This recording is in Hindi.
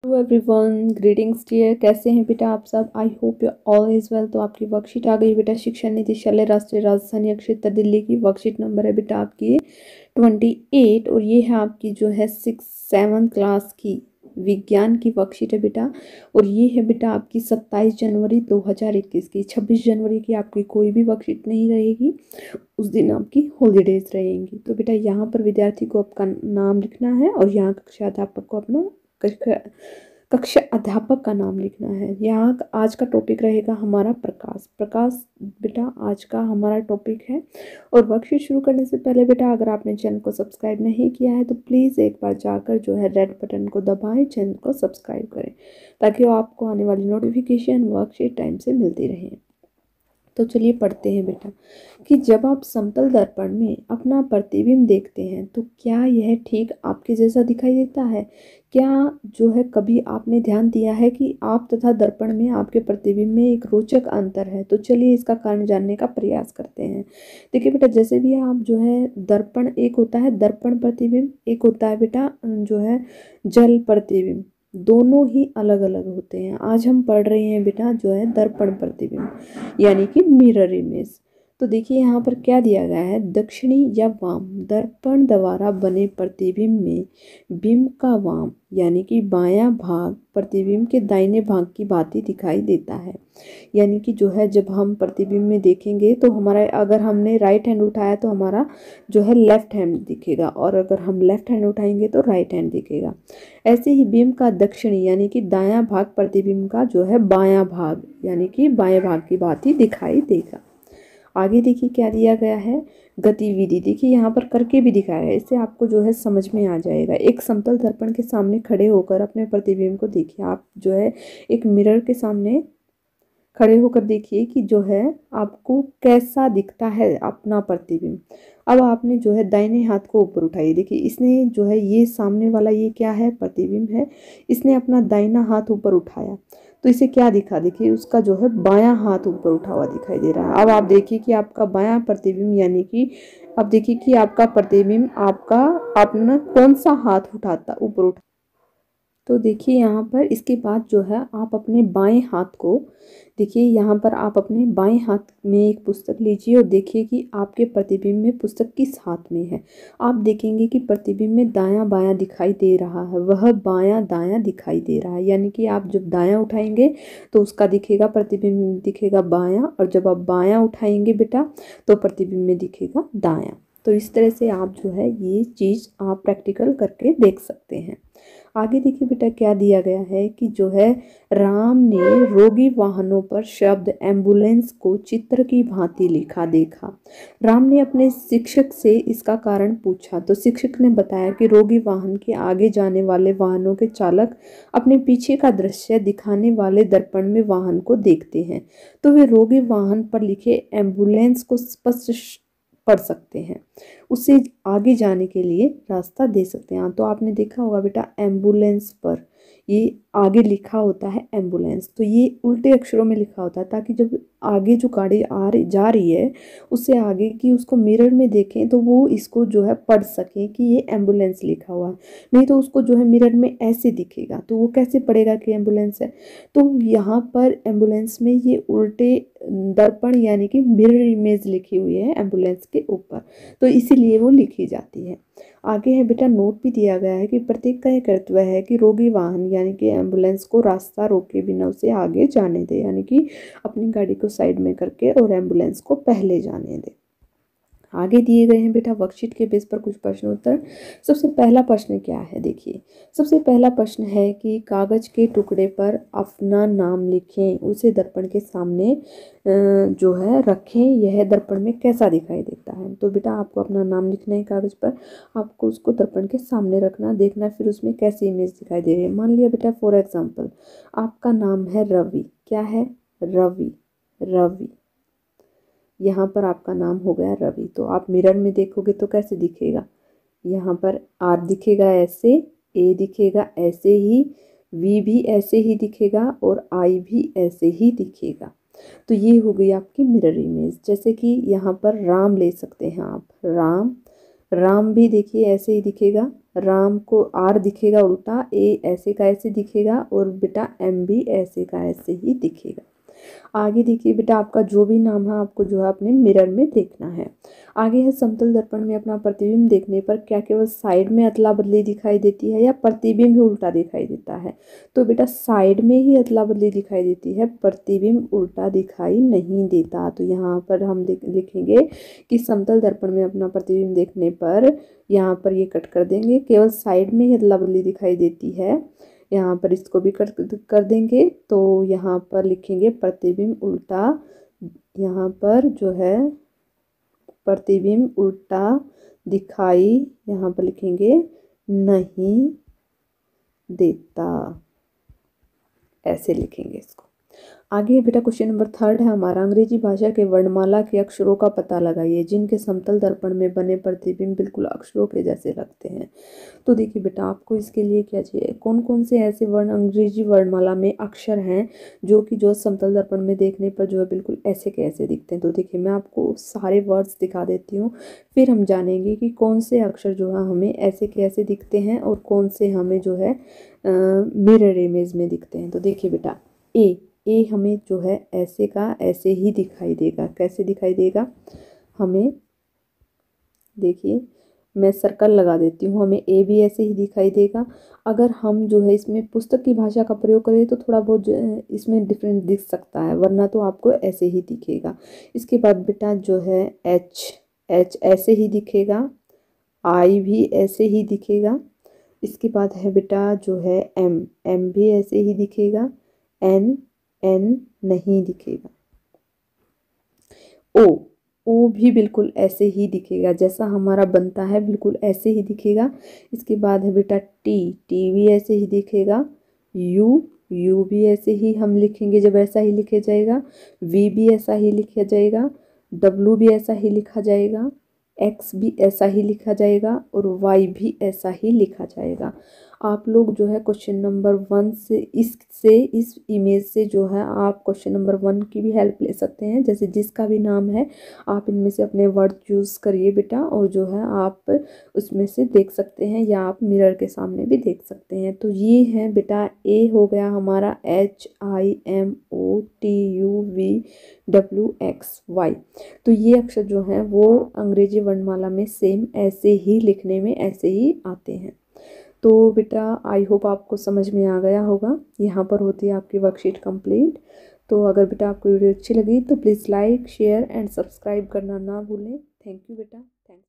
Hello everyone, greetings dear. कैसे हैं बेटा आप सब? I hope you all is well. तो आपकी वर्कशीट आ गई बेटा। शिक्षा निदेशालय राष्ट्रीय राजधानी क्षेत्र दिल्ली की वर्कशीट नंबर है बेटा आपकी 28। और ये है आपकी जो है 6-7 क्लास की विज्ञान की वर्कशीट है बेटा। और ये है बेटा आपकी 27 जनवरी 2021 की। 26 जनवरी की आपकी कोई भी वर्कशीट नहीं रहेगी, उस दिन आपकी हॉलीडेज रहेंगी। तो बेटा यहाँ पर विद्यार्थी को आपका नाम लिखना है और यहाँ कक्षा अध्यापक को अपना कक्षा अध्यापक का नाम लिखना है। यहाँ आज का टॉपिक रहेगा हमारा प्रकाश बेटा आज का हमारा टॉपिक है। और वर्कशीट शुरू करने से पहले बेटा अगर आपने चैनल को सब्सक्राइब नहीं किया है तो प्लीज़ एक बार जाकर जो है रेड बटन को दबाएं, चैनल को सब्सक्राइब करें ताकि आपको आने वाली नोटिफिकेशन वर्कशीट टाइम से मिलती रहे। तो चलिए पढ़ते हैं बेटा कि जब आप समतल दर्पण में अपना प्रतिबिंब देखते हैं तो क्या यह ठीक आपके जैसा दिखाई देता है? क्या जो है कभी आपने ध्यान दिया है कि आप तथा दर्पण में आपके प्रतिबिंब में एक रोचक अंतर है? तो चलिए इसका कारण जानने का प्रयास करते हैं। देखिए बेटा, जैसे भी आप जो है दर्पण, एक होता है दर्पण प्रतिबिंब, एक होता है बेटा जो है जल प्रतिबिंब। दोनों ही अलग अलग होते हैं। आज हम पढ़ रहे हैं बेटा जो है दर्पण प्रतिबिंब यानी कि मिरर इमेज। तो देखिए यहाँ पर क्या दिया गया है, दक्षिणी या वाम दर्पण द्वारा बने प्रतिबिंब में बिंब का वाम यानी कि बायां भाग प्रतिबिंब के दाहिने भाग की भांति दिखाई देता है। यानी कि जो है जब हम प्रतिबिंब में देखेंगे तो हमारा, अगर हमने राइट हैंड उठाया तो हमारा जो है लेफ्ट हैंड दिखेगा, और अगर हम लेफ्ट हैंड उठाएंगे तो राइट हैंड दिखेगा। ऐसे ही बिंब का दक्षिणी यानी कि दायां भाग प्रतिबिंब का जो है बायां भाग यानी कि बाएं भाग की भांति दिखाई देगा। आगे देखिए क्या दिया गया है, गतिविधि। देखिए यहाँ पर करके भी दिखाया है, इससे आपको जो है समझ में आ जाएगा। एक समतल दर्पण के सामने खड़े होकर अपने प्रतिबिंब को देखिए। आप जो है एक मिरर के सामने खड़े होकर देखिए कि जो है आपको कैसा दिखता है अपना प्रतिबिंब। अब आपने जो है दाहिने हाथ को ऊपर उठाइए। देखिए इसने जो है ये सामने वाला ये क्या है, प्रतिबिंब है। इसने अपना दाहिना हाथ ऊपर उठाया तो इसे क्या दिखा, देखिए उसका जो है बायां हाथ ऊपर उठा हुआ दिखाई दे रहा है। अब आप देखिए कि आपका बायां प्रतिबिंब यानी कि अब देखिए कि आपका प्रतिबिंब आपका अपना कौन सा हाथ उठाता ऊपर उठा। तो देखिए यहाँ पर इसके बाद जो है आप अपने बाएं हाथ को देखिए, यहाँ पर आप अपने बाएं हाथ में एक पुस्तक लीजिए और देखिए कि आपके प्रतिबिंब में पुस्तक किस हाथ में है। आप देखेंगे कि प्रतिबिंब में दायां बायां दिखाई दे रहा है, वह बायां दायां दिखाई दे रहा है। यानी कि आप जब दायां उठाएंगे तो उसका दिखेगा, प्रतिबिंब दिखेगा बायां, और जब आप बायां उठाएंगे बेटा तो प्रतिबिंब में दिखेगा दायां। तो इस तरह से आप जो है ये चीज़ आप प्रैक्टिकल करके देख सकते हैं। आगे देखिए बेटा क्या दिया गया है कि जो है राम ने रोगी वाहनों पर शब्द एम्बुलेंस को चित्र की भांति लिखा देखा। राम ने अपने शिक्षक से इसका कारण पूछा तो शिक्षक ने बताया कि रोगी वाहन के आगे जाने वाले वाहनों के चालक अपने पीछे का दृश्य दिखाने वाले दर्पण में वाहन को देखते हैं, तो वे रोगी वाहन पर लिखे एम्बुलेंस को स्पष्ट पढ़ सकते हैं, उससे आगे जाने के लिए रास्ता दे सकते हैं। तो आपने देखा होगा बेटा एम्बुलेंस पर ये आगे लिखा होता है एम्बुलेंस, तो ये उल्टे अक्षरों में लिखा होता है ताकि जब आगे जो गाड़ी आ रही जा रही है उससे आगे की उसको मिरर में देखें तो वो इसको जो है पढ़ सकें कि ये एम्बुलेंस लिखा हुआ है। नहीं तो उसको जो है मिरर में ऐसे दिखेगा तो वो कैसे पढ़ेगा कि एम्बुलेंस है। तो यहाँ पर एम्बुलेंस में ये उल्टे दर्पण यानी कि मिरर इमेज लिखी हुई है एम्बुलेंस के ऊपर, तो इसीलिए वो लिखी जाती है। आगे है बेटा नोट भी दिया गया है कि प्रत्येक का यह कर्तव्य है कि रोगी वाहन यानी कि एम्बुलेंस को रास्ता रोके बिना उसे आगे जाने दे, यानी कि अपनी गाड़ी को साइड में करके और एम्बुलेंस को पहले जाने दे। आगे दिए गए हैं बेटा वर्कशीट के बेस पर कुछ प्रश्न उत्तर। सबसे पहला प्रश्न क्या है, देखिए सबसे पहला प्रश्न है कि कागज के टुकड़े पर अपना नाम लिखें, उसे दर्पण के सामने जो है रखें, यह दर्पण में कैसा दिखाई देता है। तो बेटा आपको अपना नाम लिखना है कागज पर, आपको उसको दर्पण के सामने रखना, देखना फिर उसमें कैसी इमेज दिखाई दे रही है। मान लिया बेटा फॉर एग्जाम्पल आपका नाम है रवि, क्या है रवि, रवि यहाँ पर आपका नाम हो गया रवि। तो आप मिरर में देखोगे तो कैसे दिखेगा, यहाँ पर आर दिखेगा ऐसे, ए दिखेगा ऐसे ही, वी भी ऐसे ही दिखेगा और आई भी ऐसे ही दिखेगा। तो ये हो गई आपकी मिरर इमेज। जैसे कि यहाँ पर राम ले सकते हैं आप, राम, राम भी देखिए ऐसे ही दिखेगा, राम को आर दिखेगा उल्टा, ए ऐसे का ऐसे दिखेगा और बेटा एम भी ऐसे का ऐसे ही दिखेगा। आगे देखिए बेटा, आपका जो भी नाम है आपको जो है अपने मिरर में देखना है। आगे है, समतल दर्पण में अपना प्रतिबिंब देखने पर क्या केवल साइड में अदला बदली दिखाई देती है या प्रतिबिंब ही उल्टा दिखाई देता है? तो बेटा साइड में ही अदला बदली दिखाई देती है, प्रतिबिंब उल्टा दिखाई नहीं देता। तो यहाँ पर हम लिखेंगे कि समतल दर्पण में अपना प्रतिबिंब देखने पर, यहाँ पर ये कट कर देंगे, केवल साइड में ही अदला बदली दिखाई देती है, यहाँ पर इसको भी कर देंगे। तो यहाँ पर लिखेंगे प्रतिबिंब उल्टा, यहाँ पर जो है प्रतिबिंब उल्टा दिखाई, यहाँ पर लिखेंगे नहीं देता, ऐसे लिखेंगे इसको। आगे बेटा क्वेश्चन नंबर 3 है हमारा, अंग्रेजी भाषा के वर्णमाला के अक्षरों का पता लगाइए जिनके समतल दर्पण में बने प्रतिबिंब बिल्कुल अक्षरों के जैसे लगते हैं। तो देखिए बेटा, आपको इसके लिए क्या चाहिए, कौन कौन से ऐसे वर्ण अंग्रेजी वर्णमाला में अक्षर हैं जो कि जो समतल दर्पण में देखने पर जो है बिल्कुल ऐसे के ऐसे दिखते हैं। तो देखिए मैं आपको सारे वर्ड्स दिखा देती हूँ, फिर हम जानेंगे कि कौन से अक्षर जो है हमें ऐसे के ऐसे दिखते हैं और कौन से हमें जो है मिरर इमेज में दिखते हैं। तो देखिए बेटा, ए हमें जो है ऐसे का ऐसे ही दिखाई देगा। कैसे दिखाई देगा हमें, देखिए मैं सर्कल लगा देती हूँ, हमें ए भी ऐसे ही दिखाई देगा। अगर हम जो है इसमें पुस्तक की भाषा का प्रयोग करें तो थोड़ा बहुत जो है इसमें डिफरेंट दिख सकता है, वरना तो आपको ऐसे ही दिखेगा। इसके बाद बेटा जो है एच ऐसे ही दिखेगा, आई भी ऐसे ही दिखेगा। इसके बाद है बेटा जो है एम भी ऐसे ही दिखेगा, एन नहीं दिखेगा। ओ भी बिल्कुल ऐसे ही दिखेगा, जैसा हमारा बनता है बिल्कुल ऐसे ही दिखेगा। इसके बाद है बेटा टी भी ऐसे ही दिखेगा, यू भी ऐसे ही हम लिखेंगे जब ऐसा ही लिखा जाएगा, वी भी ऐसा ही लिखा जाएगा, डब्लू भी ऐसा ही लिखा जाएगा, एक्स भी ऐसा ही लिखा जाएगा और वाई भी ऐसा ही लिखा जाएगा। आप लोग जो है क्वेश्चन नंबर 1 से इस इमेज से जो है आप क्वेश्चन नंबर 1 की भी हेल्प ले सकते हैं। जैसे जिसका भी नाम है आप इनमें से अपने वर्ड चूज़ करिए बेटा, और जो है आप उसमें से देख सकते हैं या आप मिरर के सामने भी देख सकते हैं। तो ये है बेटा, ए हो गया हमारा HIMOTUVWXY। तो ये अक्षर जो हैं वो अंग्रेजी वर्णमाला में सेम ऐसे ही लिखने में ऐसे ही आते हैं। तो बेटा आई होप आपको समझ में आ गया होगा। यहाँ पर होती है आपकी वर्कशीट कंप्लीट। तो अगर बेटा आपको वीडियो अच्छी लगी तो please like share and subscribe करना ना भूलें। थैंक यू बेटा, थैंक